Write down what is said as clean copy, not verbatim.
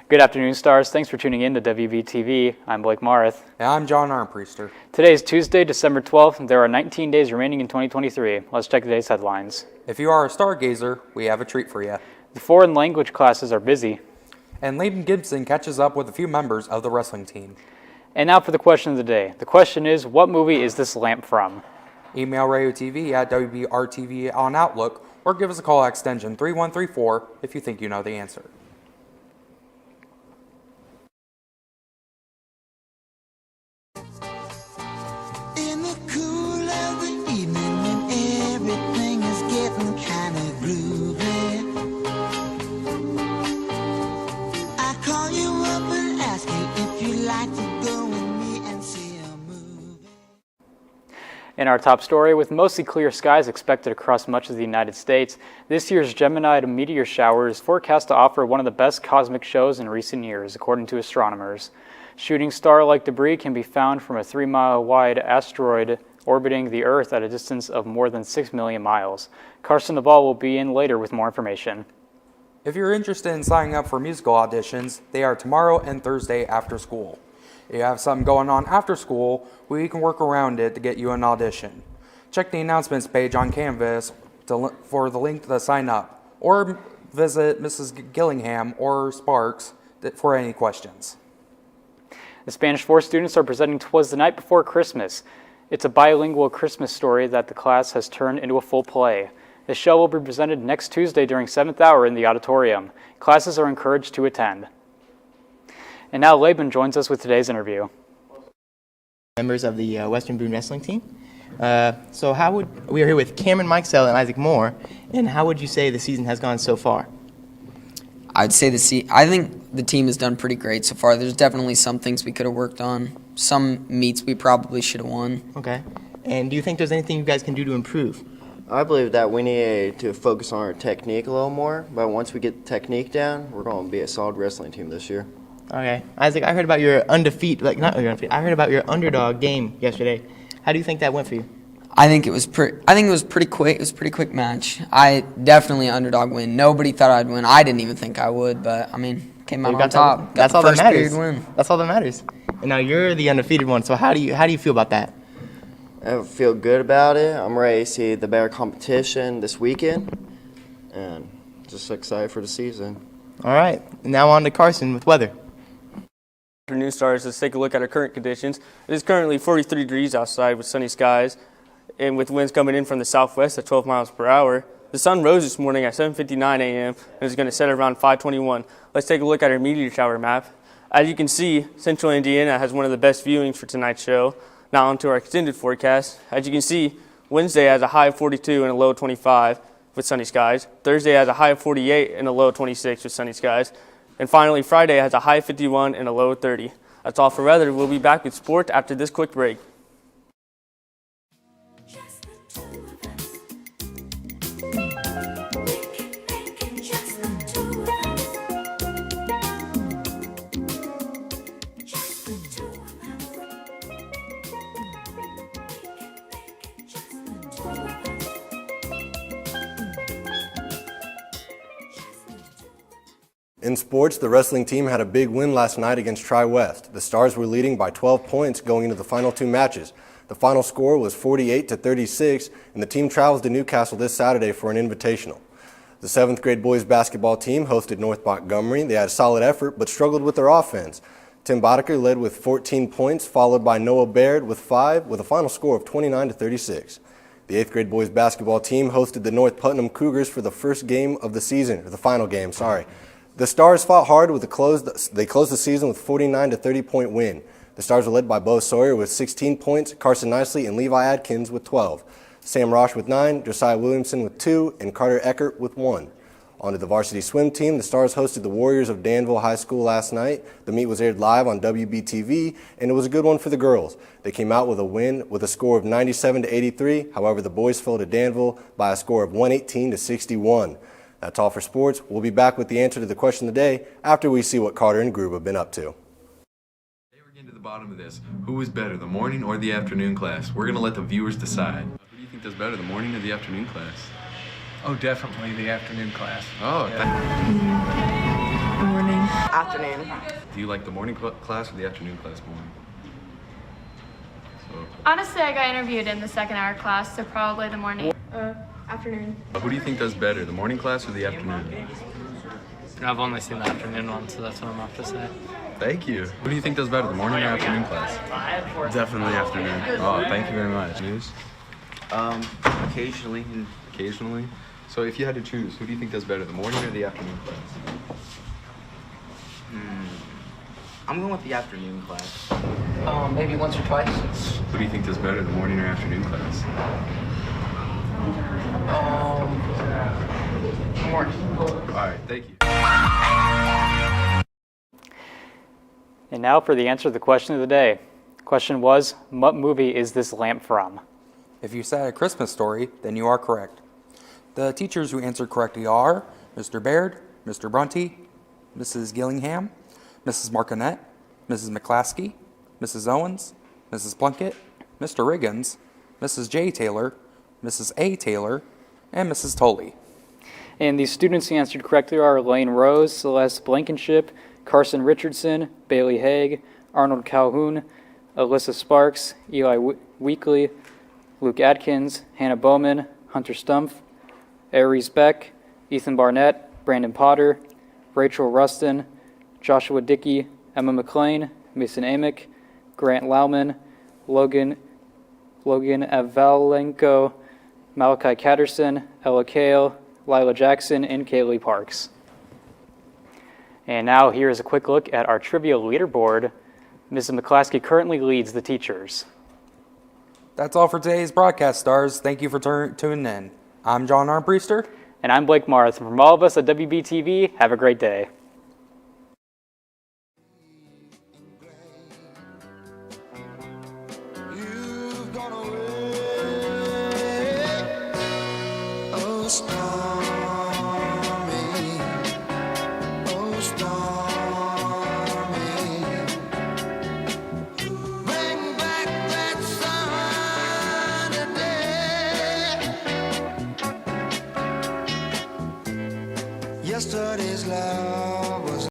Good afternoon, Stars. Thanks for tuning in to WBTV. I'm Blake Marth. And I'm John Armpriester. Today is Tuesday, December 12th, and there are 19 days remaining in 2023. Let's check today's headlines. If you are a stargazer, we have a treat for you. The foreign language classes are busy. And Layden Gibson catches up with a few members of the wrestling team. And now for the question of the day. The question is, what movie is this lamp from? Email RadioTV at WBRTV on Outlook, or give us a call at extension 3134 if you think you know the answer. In the cool of the evening when everything is getting kind of groovy, I call you up and ask you if you'd like to go with me and see a movie. In our top story, with mostly clear skies expected across much of the United States, this year's Gemini meteor shower is forecast to offer one of the best cosmic shows in recent years, according to astronomers. Shooting star-like debris can be found from a 3-mile-wide asteroid orbiting the Earth at a distance of more than 6 million miles. Carson Duvall will be in later with more information. If you're interested in signing up for musical auditions, they are tomorrow and Thursday after school. If you have something going on after school, we can work around it to get you an audition. Check the announcements page on Canvas for the link to sign up, or visit Mrs. Gillingham or Sparks for any questions. The Spanish 4 students are presenting 'Twas the Night Before Christmas. It's a bilingual Christmas story that the class has turned into a full play. The show will be presented next Tuesday during 7th hour in the auditorium. Classes are encouraged to attend. And now Laban joins us with today's interview. Members of the Western Boone wrestling team. We are here with Cameron Mikesell and Isaac Moore. And how would you say the season has gone so far? I think the team has done pretty great so far. There's definitely some things we could have worked on. Some meets we probably should have won. Okay. And do you think there's anything you guys can do to improve? I believe that we need to focus on our technique a little more, but once we get the technique down, we're going to be a solid wrestling team this year. Okay. Isaac, I heard about your I heard about your underdog game yesterday. How do you think that went for you? I think it was pretty quick. It was a pretty quick match. I definitely underdog win. Nobody thought I'd win. I didn't even think I would, but came out on top. That's all that matters. Win. That's all that matters. And now you're the undefeated one. So how do you feel about that? I feel good about it. I'm ready to see the better competition this weekend, and just excited for the season. All right. Now on to Carson with weather. Afternoon, Stars. Let's take a look at our current conditions. It is currently 43 degrees outside with sunny skies, and with winds coming in from the southwest at 12 miles per hour. The sun rose this morning at 7:59 a.m. and is going to set around 5:21. Let's take a look at our meteor shower map. As you can see, Central Indiana has one of the best viewings for tonight's show. Now on to our extended forecast. As you can see, Wednesday has a high of 42 and a low of 25 with sunny skies. Thursday has a high of 48 and a low of 26 with sunny skies. And finally, Friday has a high of 51 and a low of 30. That's all for weather. We'll be back with sport after this quick break. In sports, the wrestling team had a big win last night against Tri-West. The Stars were leading by 12 points going into the final two matches. The final score was 48-36, and the team travels to Newcastle this Saturday for an invitational. The 7th grade boys basketball team hosted North Montgomery. They had a solid effort, but struggled with their offense. Tim Boddicker led with 14 points, followed by Noah Baird with 5, with a final score of 29-36. The 8th grade boys basketball team hosted the North Putnam Cougars for the first game of the season, or the final game, sorry. The Stars fought hard with they closed the season with a 49-30 point win. The Stars were led by Bo Sawyer with 16 points, Carson Nicely and Levi Adkins with 12, Sam Rosh with 9, Josiah Williamson with 2, and Carter Eckert with 1. On to the varsity swim team. The Stars hosted the Warriors of Danville High School last night. The meet was aired live on WBTV, and it was a good one for the girls. They came out with a win with a score of 97-83. However, the boys fell to Danville by a score of 118-61. That's all for sports. We'll be back with the answer to the question of the day after we see what Carter and Grube have been up to. Today we're getting to the bottom of this. Who is better, the morning or the afternoon class? We're going to let the viewers decide. Who do you think does better, the morning or the afternoon class? Oh, definitely the afternoon class. Oh, yeah. Morning. afternoon. Do you like the morning class or the afternoon class more? So, Honestly, I got interviewed in the second hour class, so probably the morning. Afternoon. who do you think does better, the morning class or the afternoon? I've only seen the afternoon one, so that's what I'm going to have to say. Thank you. Who do you think does better, the morning or afternoon class? Definitely afternoon. Oh, thank you very much. News? Occasionally. Occasionally. So if you had to choose, who do you think does better, the morning or the afternoon class? I'm going with the afternoon class. Maybe once or twice. Who do you think does better, the morning or afternoon class? Morning. All right, thank you. And now for the answer to the question of the day. Question was, what movie is this lamp from? If you said A Christmas Story, then you are correct. The teachers who answered correctly are Mr. Baird, Mr. Brunty, Mrs. Gillingham, Mrs. Marconette, Mrs. McClaskey, Mrs. Owens, Mrs. Plunkett, Mr. Riggins, Mrs. J. Taylor, Mrs. A. Taylor, and Mrs. Tully. And the students who answered correctly are Elaine Rose, Celeste Blankenship, Carson Richardson, Bailey Haig, Arnold Calhoun, Alyssa Sparks, Eli Weekly, Luke Atkins, Hannah Bowman, Hunter Stumpf, Aries Beck, Ethan Barnett, Brandon Potter, Rachel Rustin, Joshua Dickey, Emma McLean, Mason Amick, Grant Lauman, Logan Avalenko, Malachi Catterson, Ella Kale, Lila Jackson, and Kaylee Parks. And now here is a quick look at our trivia leaderboard. Mrs. McClaskey currently leads the teachers. That's all for today's broadcast, stars. Thank you for tuning in. I'm John Armpriester. And I'm Blake Marth. From all of us at WBTV, have a great day. You've gone away. Oh, stormy. Oh, stormy. Bring back that sunny day. Yesterday's love was